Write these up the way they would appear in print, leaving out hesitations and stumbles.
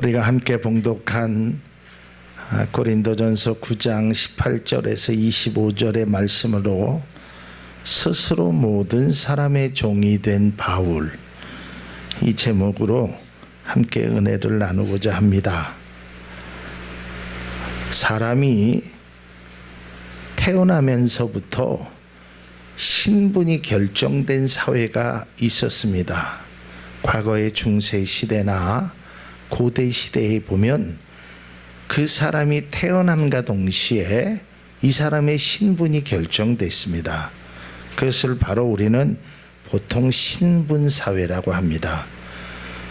우리가 함께 봉독한 고린도전서 9장 18절에서 25절의 말씀으로 스스로 모든 사람의 종이 된 바울, 이 제목으로 함께 은혜를 나누고자 합니다. 사람이 태어나면서부터 신분이 결정된 사회가 있었습니다. 과거의 중세 시대나 고대 시대에 보면 그 사람이 태어남과 동시에 이 사람의 신분이 결정됐습니다. 그것을 바로 우리는 보통 신분사회라고 합니다.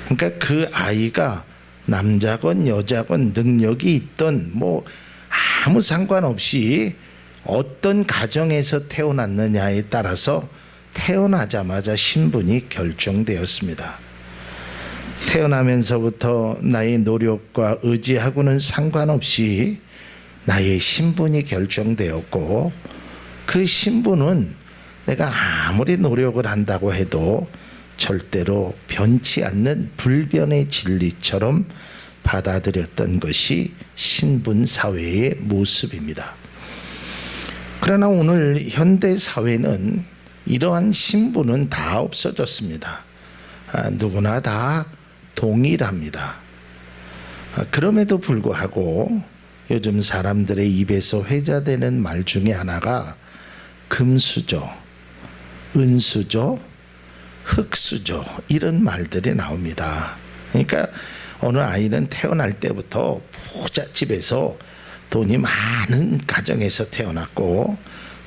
그러니까 그 아이가 남자건 여자건 능력이 있던 아무 상관없이 어떤 가정에서 태어났느냐에 따라서 태어나자마자 신분이 결정되었습니다. 태어나면서부터 나의 노력과 의지하고는 상관없이 나의 신분이 결정되었고, 그 신분은 내가 아무리 노력을 한다고 해도 절대로 변치 않는 불변의 진리처럼 받아들였던 것이 신분사회의 모습입니다. 그러나 오늘 현대사회는 이러한 신분은 다 없어졌습니다. 누구나 다 동일합니다. 그럼에도 불구하고 요즘 사람들의 입에서 회자되는 말 중에 하나가 금수저, 은수저, 흙수저, 이런 말들이 나옵니다. 그러니까 어느 아이는 태어날 때부터 부잣집에서 돈이 많은 가정에서 태어났고,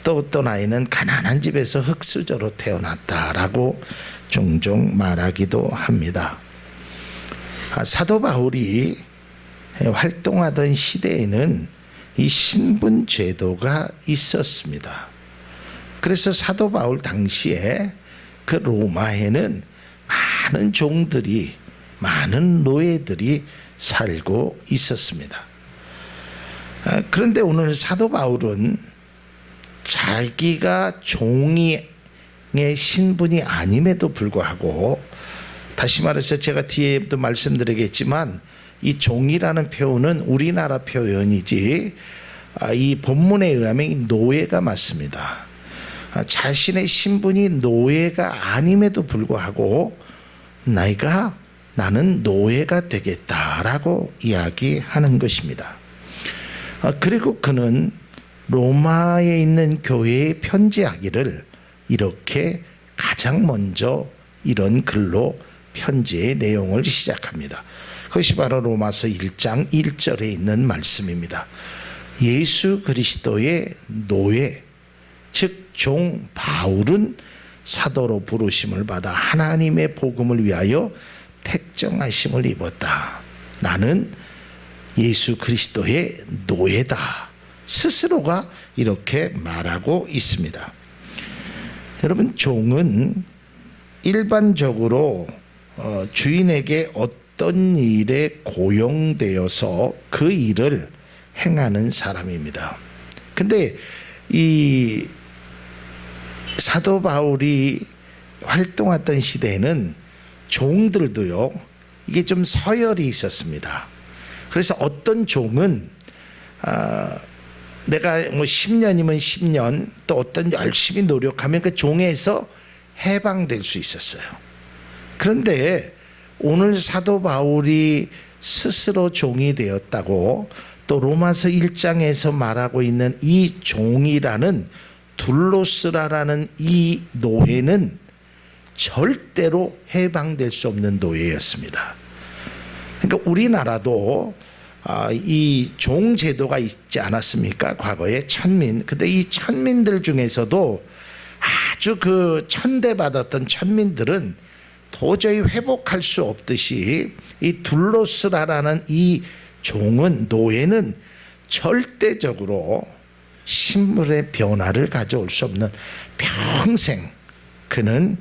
또 어떤 아이는 가난한 집에서 흙수저로 태어났다라고 종종 말하기도 합니다. 사도 바울이 활동하던 시대에는 이 신분 제도가 있었습니다. 그래서 사도 바울 당시에 그 로마에는 많은 종들이, 많은 노예들이 살고 있었습니다. 그런데 오늘 사도 바울은 자기가 종의 신분이 아님에도 불구하고, 다시 말해서 제가 뒤에도 말씀드리겠지만 이 종이라는 표현은 우리나라 표현이지 이 본문에 의하면 이 노예가 맞습니다. 자신의 신분이 노예가 아님에도 불구하고 나는 노예가 되겠다라고 이야기하는 것입니다. 그리고 그는 로마에 있는 교회에 편지하기를 이렇게 가장 먼저 이런 글로 편지의 내용을 시작합니다. 그것이 바로 로마서 1장 1절에 있는 말씀입니다. 예수 그리스도의 노예, 즉 종 바울은 사도로 부르심을 받아 하나님의 복음을 위하여 택정하심을 입었다. 나는 예수 그리스도의 노예다. 스스로가 이렇게 말하고 있습니다. 여러분, 종은 일반적으로 주인에게 어떤 일에 고용되어서 그 일을 행하는 사람입니다. 근데 이 사도 바울이 활동했던 시대에는 종들도요, 이게 좀 서열이 있었습니다. 그래서 어떤 종은 내가 10년이면 10년, 또 어떤 열심히 노력하면 그 종에서 해방될 수 있었어요. 그런데 오늘 사도 바울이 스스로 종이 되었다고, 또 로마서 1장에서 말하고 있는 이 종이라는 둘로스라라는 이 노예는 절대로 해방될 수 없는 노예였습니다. 그러니까 우리나라도 이 종제도가 있지 않았습니까? 과거에 천민. 근데 이 천민들 중에서도 아주 그 천대받았던 천민들은 도저히 회복할 수 없듯이 이 둘로스라라는 이 종은, 노예는 절대적으로 신분의 변화를 가져올 수 없는, 평생 그는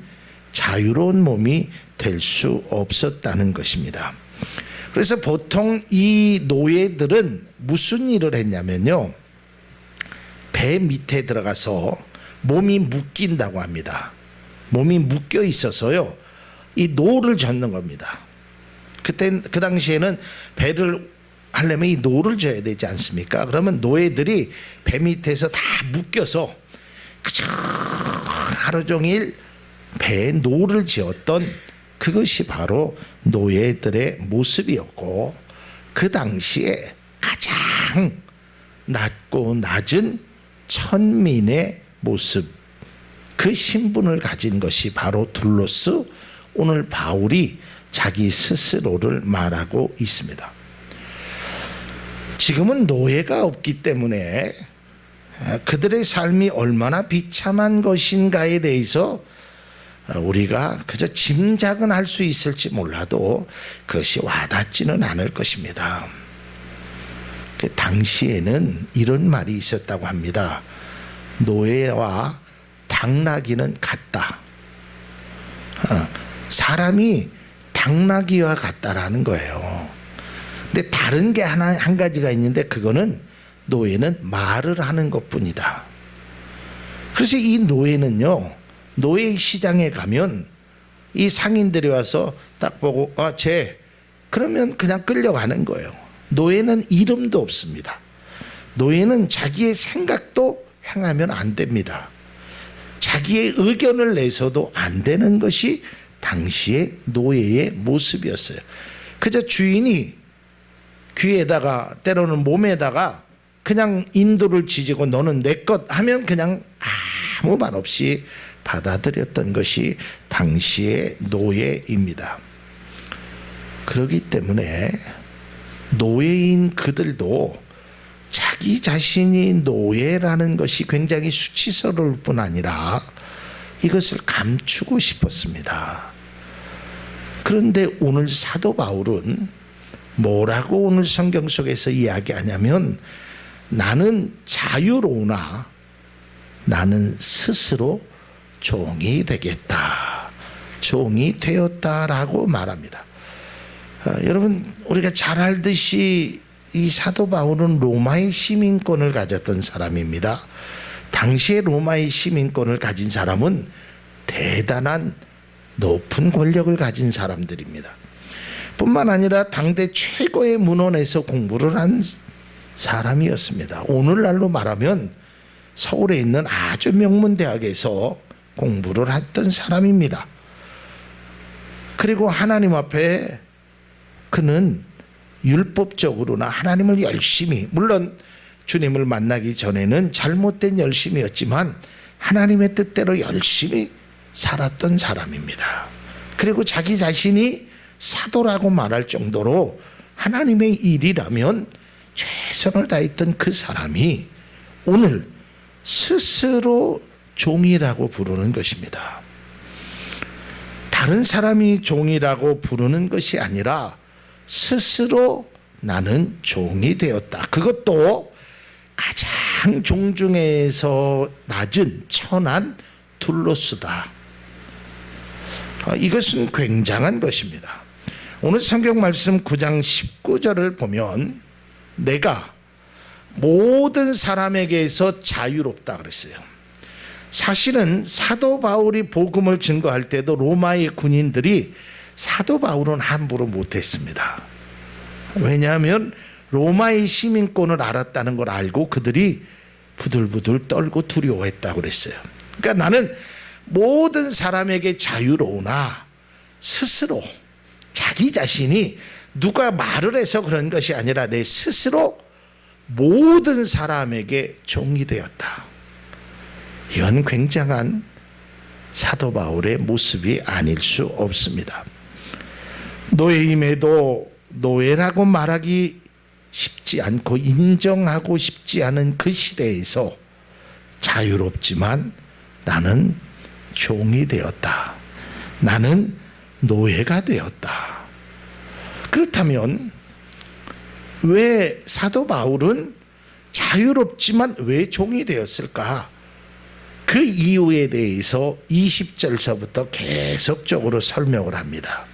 자유로운 몸이 될 수 없었다는 것입니다. 그래서 보통 이 노예들은 무슨 일을 했냐면요, 배 밑에 들어가서 몸이 묶인다고 합니다. 몸이 묶여 있어서요, 이 노를 젓는 겁니다. 그 당시에는 배를 하려면 이 노를 져야 되지 않습니까? 그러면 노예들이 배 밑에서 다 묶여서 그저 하루 종일 배에 노를 지었던 그것이 바로 노예들의 모습이었고, 그 당시에 가장 낮고 낮은 천민의 모습, 그 신분을 가진 것이 바로 둘로스 오늘 바울이 자기 스스로를 말하고 있습니다. 지금은 노예가 없기 때문에 그들의 삶이 얼마나 비참한 것인가에 대해서 우리가 그저 짐작은 할 수 있을지 몰라도 그것이 와닿지는 않을 것입니다. 그 당시에는 이런 말이 있었다고 합니다. 노예와 당나귀는 같다. 사람이 당나귀와 같다라는 거예요. 근데 다른 게 한 가지가 있는데, 그거는 노예는 말을 하는 것뿐이다. 그래서 이 노예는요, 노예 시장에 가면 이 상인들이 와서 딱 보고 쟤, 그러면 그냥 끌려가는 거예요. 노예는 이름도 없습니다. 노예는 자기의 생각도 행하면 안 됩니다. 자기의 의견을 내서도 안 되는 것이 당시의 노예의 모습이었어요. 그저 주인이 귀에다가 때로는 몸에다가 그냥 인도를 지지고 너는 내 것 하면 그냥 아무 말 없이 받아들였던 것이 당시의 노예입니다. 그렇기 때문에 노예인 그들도 자기 자신이 노예라는 것이 굉장히 수치스러울 뿐 아니라 이것을 감추고 싶었습니다. 그런데 오늘 사도 바울은 뭐라고 오늘 성경 속에서 이야기하냐면, 나는 자유로우나 나는 스스로 종이 되겠다, 종이 되었다라고 말합니다. 여러분, 우리가 잘 알듯이 이 사도 바울은 로마의 시민권을 가졌던 사람입니다. 당시에 로마의 시민권을 가진 사람은 대단한 높은 권력을 가진 사람들입니다. 뿐만 아니라 당대 최고의 문헌에서 공부를 한 사람이었습니다. 오늘날로 말하면 서울에 있는 아주 명문대학에서 공부를 했던 사람입니다. 그리고 하나님 앞에 그는 율법적으로나 하나님을 열심히, 물론 주님을 만나기 전에는 잘못된 열심이었지만 하나님의 뜻대로 열심히 살았던 사람입니다. 그리고 자기 자신이 사도라고 말할 정도로 하나님의 일이라면 최선을 다했던 그 사람이 오늘 스스로 종이라고 부르는 것입니다. 다른 사람이 종이라고 부르는 것이 아니라 스스로 나는 종이 되었다. 그것도 가장 종 중에서 낮은 천한 둘로스다. 이것은 굉장한 것입니다. 오늘 성경 말씀 9장 19절을 보면 내가 모든 사람에게서 자유롭다 그랬어요. 사실은 사도 바울이 복음을 증거할 때도 로마의 군인들이 사도 바울은 함부로 못했습니다. 왜냐하면 로마의 시민권을 알았다는 걸 알고 그들이 부들부들 떨고 두려워했다고 그랬어요. 그러니까 나는 모든 사람에게 자유로우나 스스로 자기 자신이 누가 말을 해서 그런 것이 아니라 내 스스로 모든 사람에게 종이 되었다. 이건 굉장한 사도 바울의 모습이 아닐 수 없습니다. 노예임에도 노예라고 말하기 쉽지 않고 인정하고 싶지 않은 그 시대에서 자유롭지만 나는 종이 되었다. 나는 노예가 되었다. 그렇다면 왜 사도 바울은 자유롭지만 왜 종이 되었을까? 그 이유에 대해서 20절서부터 계속적으로 설명을 합니다.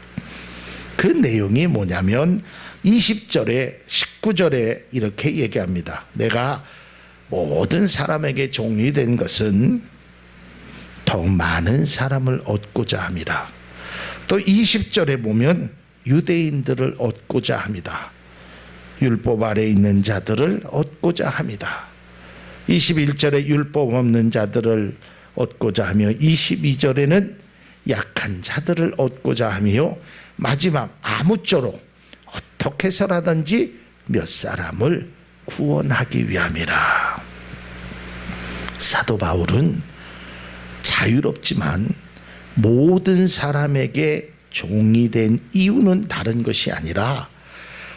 그 내용이 뭐냐면 20절에 19절에 이렇게 얘기합니다. 내가 모든 사람에게 종이 된 것은 더 많은 사람을 얻고자 함이라. 또 20절에 보면 유대인들을 얻고자 합니다. 율법 아래 있는 자들을 얻고자 합니다. 21절에 율법 없는 자들을 얻고자 하며 22절에는 약한 자들을 얻고자 하며 마지막 아무쪼록 어떻게 해서라든지 몇 사람을 구원하기 위함이라. 사도 바울은 자유롭지만 모든 사람에게 종이 된 이유는 다른 것이 아니라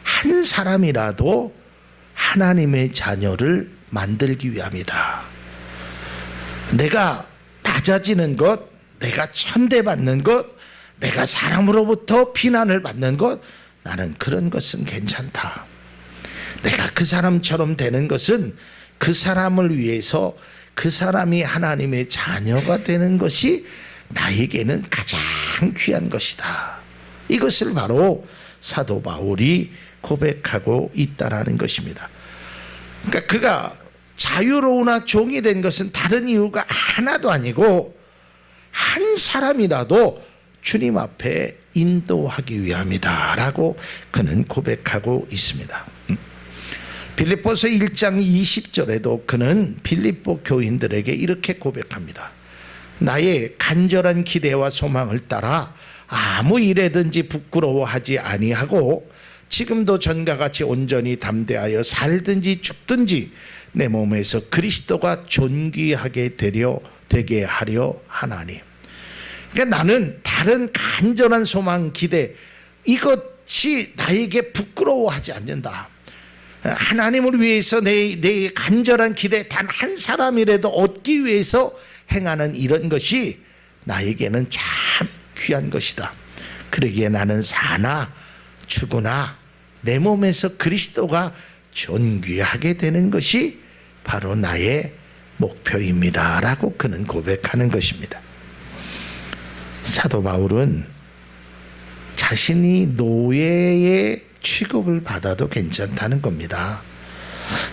한 사람이라도 하나님의 자녀를 만들기 위함이다. 내가 낮아지는 것, 내가 천대받는 것, 내가 사람으로부터 비난을 받는 것, 나는 그런 것은 괜찮다. 내가 그 사람처럼 되는 것은 그 사람을 위해서 그 사람이 하나님의 자녀가 되는 것이 나에게는 가장 귀한 것이다. 이것을 바로 사도 바울이 고백하고 있다라는 것입니다. 그러니까 그가 자유로우나 종이 된 것은 다른 이유가 하나도 아니고 한 사람이라도 주님 앞에 인도하기 위함이다 라고 그는 고백하고 있습니다. 빌립보서 1장 20절에도 그는 빌립보 교인들에게 이렇게 고백합니다. 나의 간절한 기대와 소망을 따라 아무 일에든지 부끄러워하지 아니하고 지금도 전과 같이 온전히 담대하여 살든지 죽든지 내 몸에서 그리스도가 존귀하게 되게 하려 하나니. 그러니까 나는 다른 간절한 소망, 기대 이것이 나에게 부끄러워하지 않는다. 하나님을 위해서 내 간절한 기대 단 한 사람이라도 얻기 위해서 행하는 이런 것이 나에게는 참 귀한 것이다. 그러기에 나는 사나 죽으나 내 몸에서 그리스도가 존귀하게 되는 것이 바로 나의 목표입니다 라고 그는 고백하는 것입니다. 사도 바울은 자신이 노예의 취급을 받아도 괜찮다는 겁니다.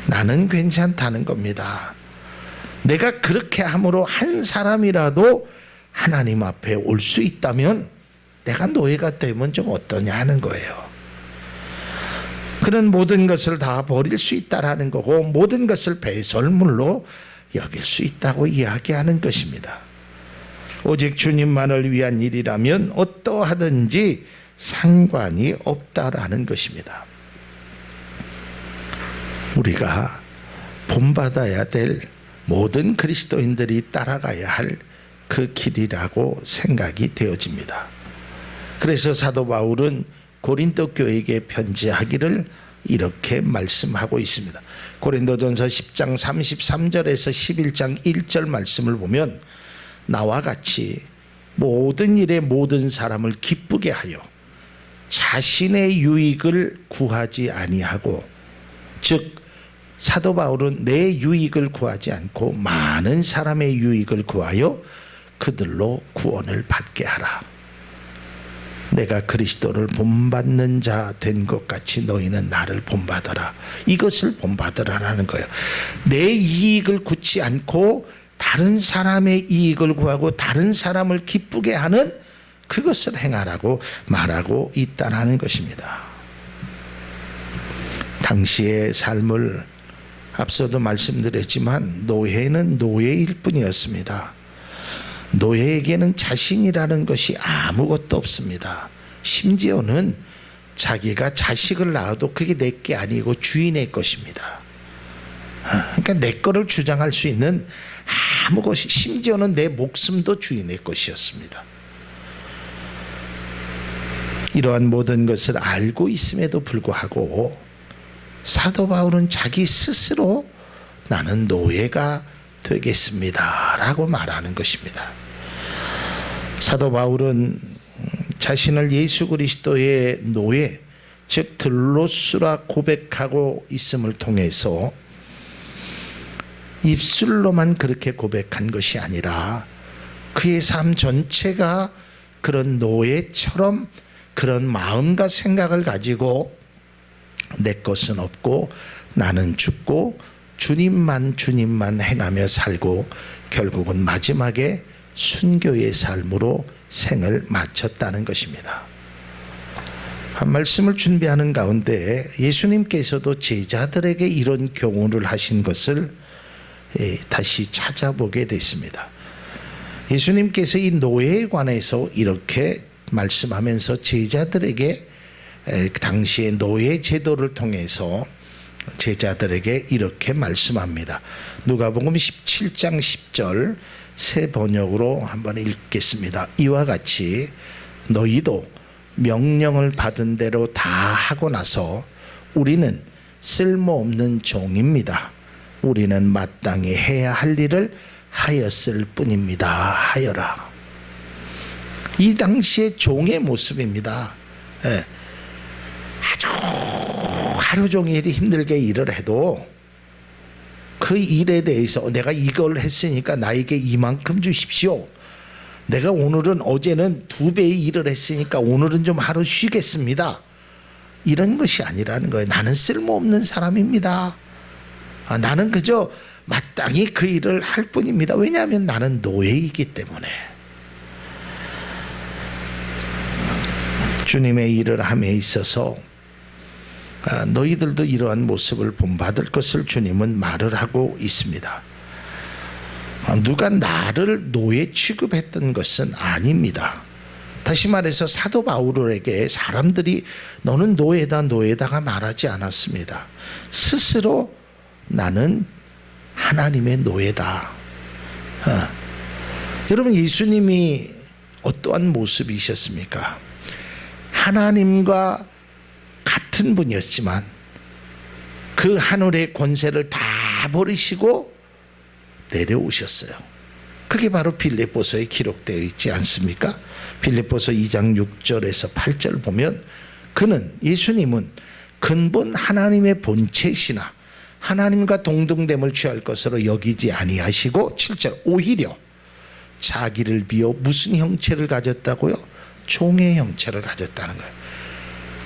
나는 괜찮다는 겁니다. 내가 그렇게 함으로 한 사람이라도 하나님 앞에 올 수 있다면 내가 노예가 되면 좀 어떠냐 하는 거예요. 그는 모든 것을 다 버릴 수 있다라는 거고 모든 것을 배설물로 여길 수 있다고 이야기하는 것입니다. 오직 주님만을 위한 일이라면 어떠하든지 상관이 없다라는 것입니다. 우리가 본받아야 될 모든 그리스도인들이 따라가야 할 그 길이라고 생각이 되어집니다. 그래서 사도 바울은 고린도 교회에게 편지하기를 이렇게 말씀하고 있습니다. 고린도전서 10장 33절에서 11장 1절 말씀을 보면 나와 같이 모든 일에 모든 사람을 기쁘게 하여 자신의 유익을 구하지 아니하고, 즉 사도 바울은 내 유익을 구하지 않고 많은 사람의 유익을 구하여 그들로 구원을 받게 하라. 내가 그리스도를 본받는 자 된 것 같이 너희는 나를 본받아라. 이것을 본받으라는 거예요. 내 이익을 구치 않고 다른 사람의 이익을 구하고 다른 사람을 기쁘게 하는 그것을 행하라고 말하고 있다는 것입니다. 당시의 삶을 앞서도 말씀드렸지만 노예는 노예일 뿐이었습니다. 노예에게는 자신이라는 것이 아무것도 없습니다. 심지어는 자기가 자식을 낳아도 그게 내 게 아니고 주인의 것입니다. 그러니까 내 거를 주장할 수 있는 아무 것이, 심지어는 내 목숨도 주인의 것이었습니다. 이러한 모든 것을 알고 있음에도 불구하고 사도 바울은 자기 스스로 나는 노예가 되겠습니다 라고 말하는 것입니다. 사도 바울은 자신을 예수 그리스도의 노예, 즉 들로스라 고백하고 있음을 통해서 입술로만 그렇게 고백한 것이 아니라 그의 삶 전체가 그런 노예처럼 그런 마음과 생각을 가지고 내 것은 없고 나는 죽고 주님만 행하며 살고 결국은 마지막에 순교의 삶으로 생을 마쳤다는 것입니다. 말씀을 준비하는 가운데 예수님께서도 제자들에게 이런 교훈을 하신 것을 다시 찾아보게 됐습니다. 예수님께서 이 노예에 관해서 이렇게 말씀하면서 제자들에게 당시의 노예 제도를 통해서 제자들에게 이렇게 말씀합니다. 누가복음 17장 10절 새 번역으로 한번 읽겠습니다. 이와 같이 너희도 명령을 받은 대로 다 하고 나서 우리는 쓸모없는 종입니다. 우리는 마땅히 해야 할 일을 하였을 뿐입니다. 하여라. 이 당시의 종의 모습입니다. 아주 하루 종일 힘들게 일을 해도 그 일에 대해서 내가 이걸 했으니까 나에게 이만큼 주십시오. 내가 오늘은 어제는 2배의 일을 했으니까 오늘은 좀 하루 쉬겠습니다. 이런 것이 아니라는 거예요. 나는 쓸모없는 사람입니다. 나는 그저 마땅히 그 일을 할 뿐입니다. 왜냐하면 나는 노예이기 때문에. 주님의 일을 함에 있어서 너희들도 이러한 모습을 본받을 것을 주님은 말을 하고 있습니다. 누가 나를 노예 취급했던 것은 아닙니다. 다시 말해서 사도 바울에게 사람들이 너는 노예다 노예다가 말하지 않았습니다. 스스로 나는 하나님의 노예다. 여러분, 예수님이 어떠한 모습이셨습니까? 하나님과 같은 분이었지만 그 하늘의 권세를 다 버리시고 내려오셨어요. 그게 바로 빌립보서에 기록되어 있지 않습니까? 빌립보서 2장 6절에서 8절 보면 그는, 예수님은 근본 하나님의 본체시나 하나님과 동등됨을 취할 것으로 여기지 아니하시고 7절 오히려 자기를 비워 무슨 형체를 가졌다고요? 종의 형체를 가졌다는 거예요.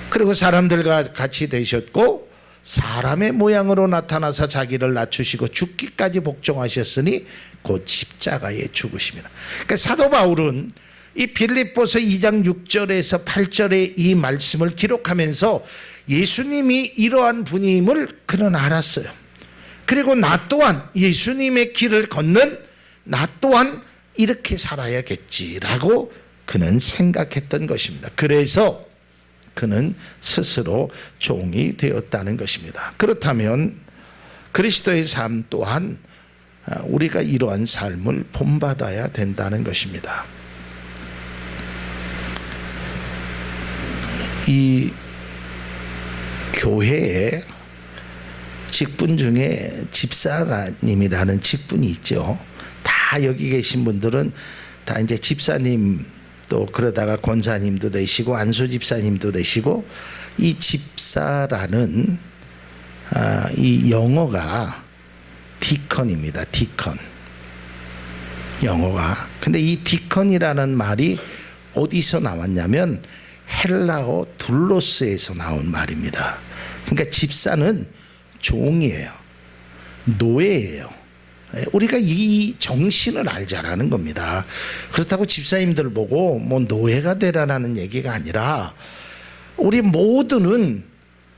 그리고 사람들과 같이 되셨고 사람의 모양으로 나타나서 자기를 낮추시고 죽기까지 복종하셨으니 곧 십자가에 죽으심이라. 그러니까 사도 바울은 이 빌립보서 2장 6절에서 8절의 이 말씀을 기록하면서 예수님이 이러한 분임을 그는 알았어요. 그리고 나 또한 예수님의 길을 걷는 나 또한 이렇게 살아야겠지라고 그는 생각했던 것입니다. 그래서 그는 스스로 종이 되었다는 것입니다. 그렇다면 그리스도의 삶 또한 우리가 이러한 삶을 본받아야 된다는 것입니다. 이 교회에 직분 중에 집사님이라는 직분이 있죠. 다 여기 계신 분들은 다 이제 집사님, 또 그러다가 권사님도 되시고 안수 집사님도 되시고, 이 집사라는 이 영어가 디컨입니다. 디컨 영어가. 근데 이 디컨이라는 말이 어디서 나왔냐면 헬라어 둘로스에서 나온 말입니다. 그러니까 집사는 종이에요. 노예예요. 우리가 이 정신을 알자라는 겁니다. 그렇다고 집사님들 보고 뭐 노예가 되라는 얘기가 아니라 우리 모두는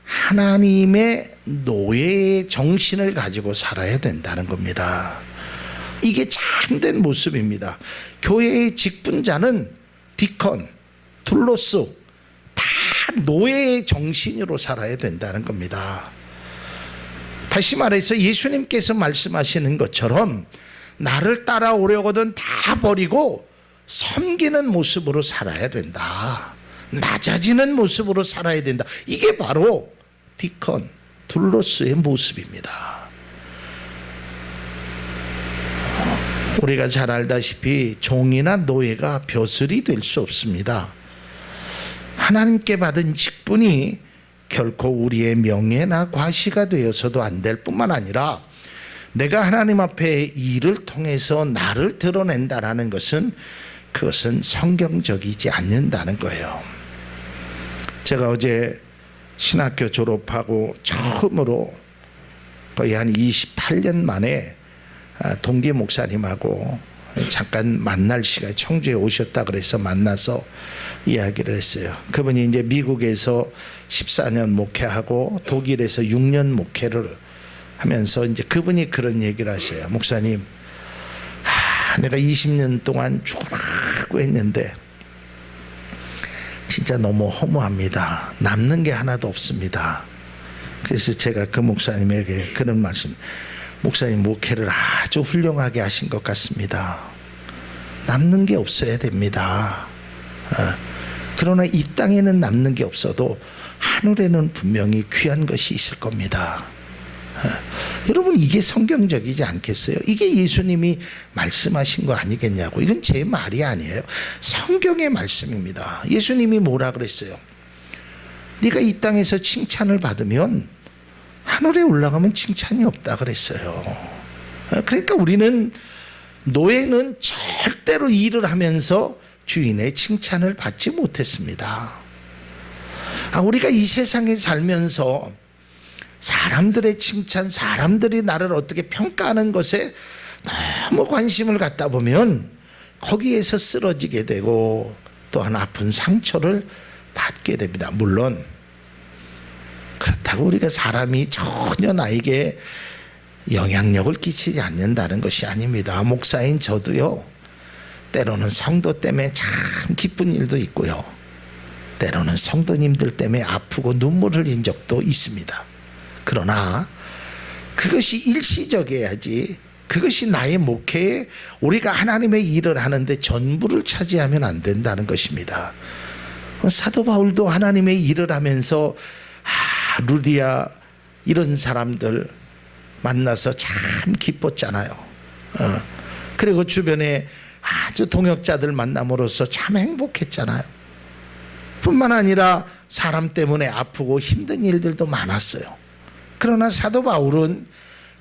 하나님의 노예의 정신을 가지고 살아야 된다는 겁니다. 이게 참된 모습입니다. 교회의 직분자는 디컨, 둘로스 다 노예의 정신으로 살아야 된다는 겁니다. 다시 말해서 예수님께서 말씀하시는 것처럼 나를 따라오려거든 다 버리고 섬기는 모습으로 살아야 된다. 낮아지는 모습으로 살아야 된다. 이게 바로 디컨, 둘로스의 모습입니다. 우리가 잘 알다시피 종이나 노예가 벼슬이 될 수 없습니다. 하나님께 받은 직분이 결코 우리의 명예나 과시가 되어서도 안 될 뿐만 아니라 내가 하나님 앞에 일을 통해서 나를 드러낸다라는 것은 그것은 성경적이지 않는다는 거예요. 제가 어제 신학교 졸업하고 처음으로 거의 한 28년 만에 동기 목사님하고 잠깐 만날 시간에 청주에 오셨다 그래서 만나서 이야기를 했어요. 그분이 이제 미국에서 14년 목회하고 독일에서 6년 목회를 하면서 이제 그분이 그런 얘기를 하셔요. 목사님, 내가 20년 동안 죽으라고 했는데 진짜 너무 허무합니다. 남는 게 하나도 없습니다. 그래서 제가 그 목사님에게 그런 말씀, 목사님 목회를 아주 훌륭하게 하신 것 같습니다. 남는 게 없어야 됩니다. 그러나 이 땅에는 남는 게 없어도 하늘에는 분명히 귀한 것이 있을 겁니다. 여러분, 이게 성경적이지 않겠어요? 이게 예수님이 말씀하신 거 아니겠냐고. 이건 제 말이 아니에요. 성경의 말씀입니다. 예수님이 뭐라 그랬어요? 네가 이 땅에서 칭찬을 받으면 하늘에 올라가면 칭찬이 없다 그랬어요. 그러니까 우리는, 노예는 절대로 일을 하면서 주인의 칭찬을 받지 못했습니다. 우리가 이 세상에 살면서 사람들의 칭찬, 사람들이 나를 어떻게 평가하는 것에 너무 관심을 갖다 보면 거기에서 쓰러지게 되고 또한 아픈 상처를 받게 됩니다. 물론 그렇다고 우리가 사람이 전혀 나에게 영향력을 끼치지 않는다는 것이 아닙니다. 목사인 저도요, 때로는 성도 때문에 참 기쁜 일도 있고요, 때로는 성도님들 때문에 아프고 눈물 흘린 적도 있습니다. 그러나 그것이 일시적이어야지, 그것이 나의 목회에 우리가 하나님의 일을 하는데 전부를 차지하면 안 된다는 것입니다. 사도 바울도 하나님의 일을 하면서 루디아 이런 사람들 만나서 참 기뻤잖아요. 그리고 주변에 아주 동역자들 만남으로써 참 행복했잖아요. 뿐만 아니라 사람 때문에 아프고 힘든 일들도 많았어요. 그러나 사도 바울은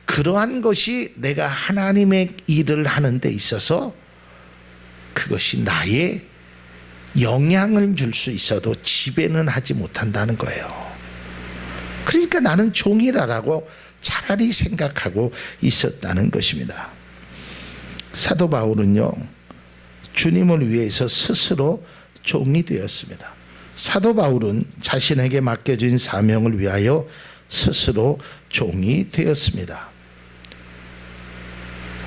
그러한 것이 내가 하나님의 일을 하는 데 있어서 그것이 나의 영향을 줄 수 있어도 지배는 하지 못한다는 거예요. 그러니까 나는 종이라고 차라리 생각하고 있었다는 것입니다. 사도 바울은요, 주님을 위해서 스스로 종이 되었습니다. 사도 바울은 자신에게 맡겨진 사명을 위하여 스스로 종이 되었습니다.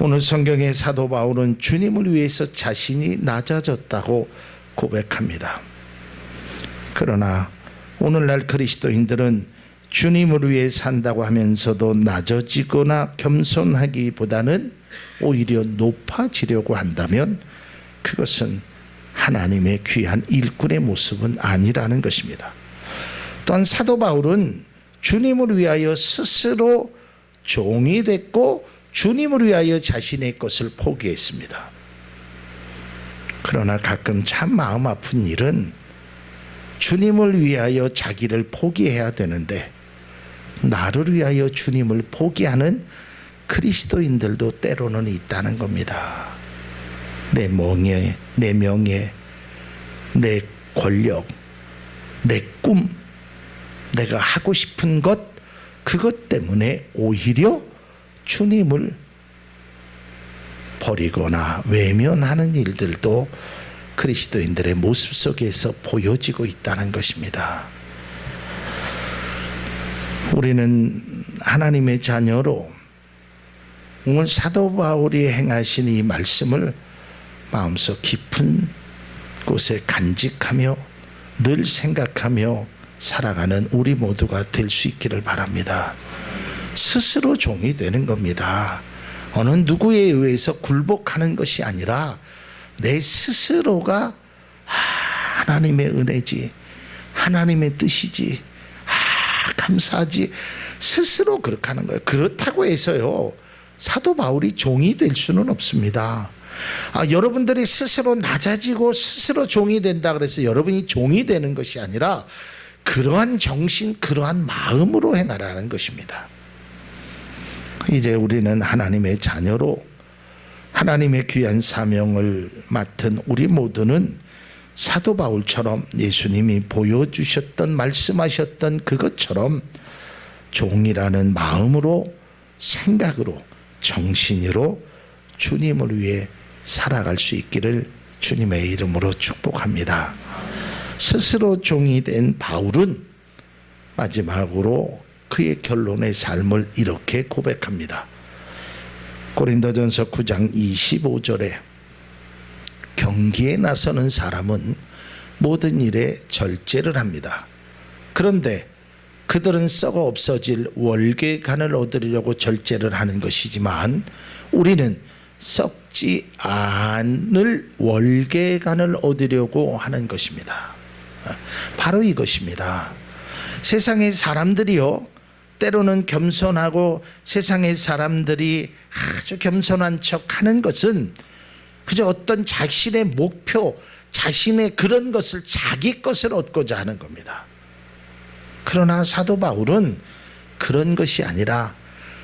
오늘 성경의 사도 바울은 주님을 위해서 자신이 낮아졌다고 고백합니다. 그러나 오늘날 그리스도인들은 주님을 위해 산다고 하면서도 낮아지거나 겸손하기보다는 오히려 높아지려고 한다면 그것은 하나님의 귀한 일꾼의 모습은 아니라는 것입니다. 또한 사도 바울은 주님을 위하여 스스로 종이 됐고 주님을 위하여 자신의 것을 포기했습니다. 그러나 가끔 참 마음 아픈 일은 주님을 위하여 자기를 포기해야 되는데 나를 위하여 주님을 포기하는 그리스도인들도 때로는 있다는 겁니다. 내 명예, 내 권력, 내 꿈, 내가 하고 싶은 것, 그것 때문에 오히려 주님을 버리거나 외면하는 일들도 그리스도인들의 모습 속에서 보여지고 있다는 것입니다. 우리는 하나님의 자녀로 오늘 사도 바울이 행하신 이 말씀을 마음속 깊은 곳에 간직하며 늘 생각하며 살아가는 우리 모두가 될 수 있기를 바랍니다. 스스로 종이 되는 겁니다. 어느 누구에 의해서 굴복하는 것이 아니라 내 스스로가 하나님의 은혜지, 하나님의 뜻이지, 감사하지, 스스로 그렇게 하는 거예요. 그렇다고 해서요, 사도 바울이 종이 될 수는 없습니다. 여러분들이 스스로 낮아지고 스스로 종이 된다 그래서 여러분이 종이 되는 것이 아니라 그러한 정신, 그러한 마음으로 행하라는 것입니다. 이제 우리는 하나님의 자녀로 하나님의 귀한 사명을 맡은 우리 모두는 사도 바울처럼 예수님이 보여주셨던, 말씀하셨던 그것처럼 종이라는 마음으로, 생각으로, 정신으로 주님을 위해 살아갈 수 있기를 주님의 이름으로 축복합니다. 스스로 종이 된 바울은 마지막으로 그의 결론의 삶을 이렇게 고백합니다. 고린도전서 9장 25절에 경기에 나서는 사람은 모든 일에 절제를 합니다. 그런데 그들은 썩어 없어질 월계간을 얻으려고 절제를 하는 것이지만 우리는 썩지 않을 월계간을 얻으려고 하는 것입니다. 바로 이것입니다. 세상의 사람들이요, 때로는 겸손하고 세상의 사람들이 아주 겸손한 척하는 것은 그저 어떤 자신의 목표, 자신의 그런 것을 자기 것을 얻고자 하는 겁니다. 그러나 사도 바울은 그런 것이 아니라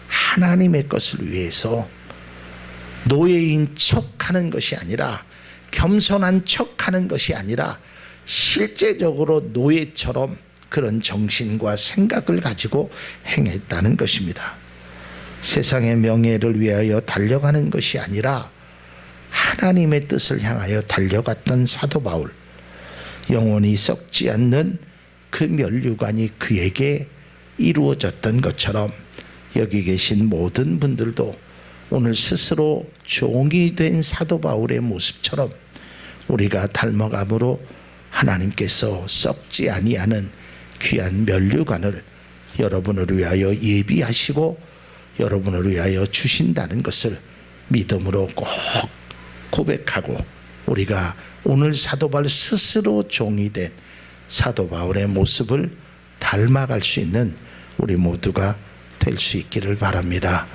하나님의 것을 위해서 노예인 척하는 것이 아니라, 겸손한 척하는 것이 아니라 실제적으로 노예처럼 그런 정신과 생각을 가지고 행했다는 것입니다. 세상의 명예를 위하여 달려가는 것이 아니라 하나님의 뜻을 향하여 달려갔던 사도 바울, 영원히 썩지 않는 그 면류관이 그에게 이루어졌던 것처럼 여기 계신 모든 분들도 오늘 스스로 종이 된 사도 바울의 모습처럼 우리가 닮아감으로 하나님께서 썩지 아니하는 귀한 면류관을 여러분을 위하여 예비하시고 여러분을 위하여 주신다는 것을 믿음으로 꼭 고백하고, 우리가 오늘 사도 바울 스스로 종이 된 사도 바울의 모습을 닮아갈 수 있는 우리 모두가 될 수 있기를 바랍니다.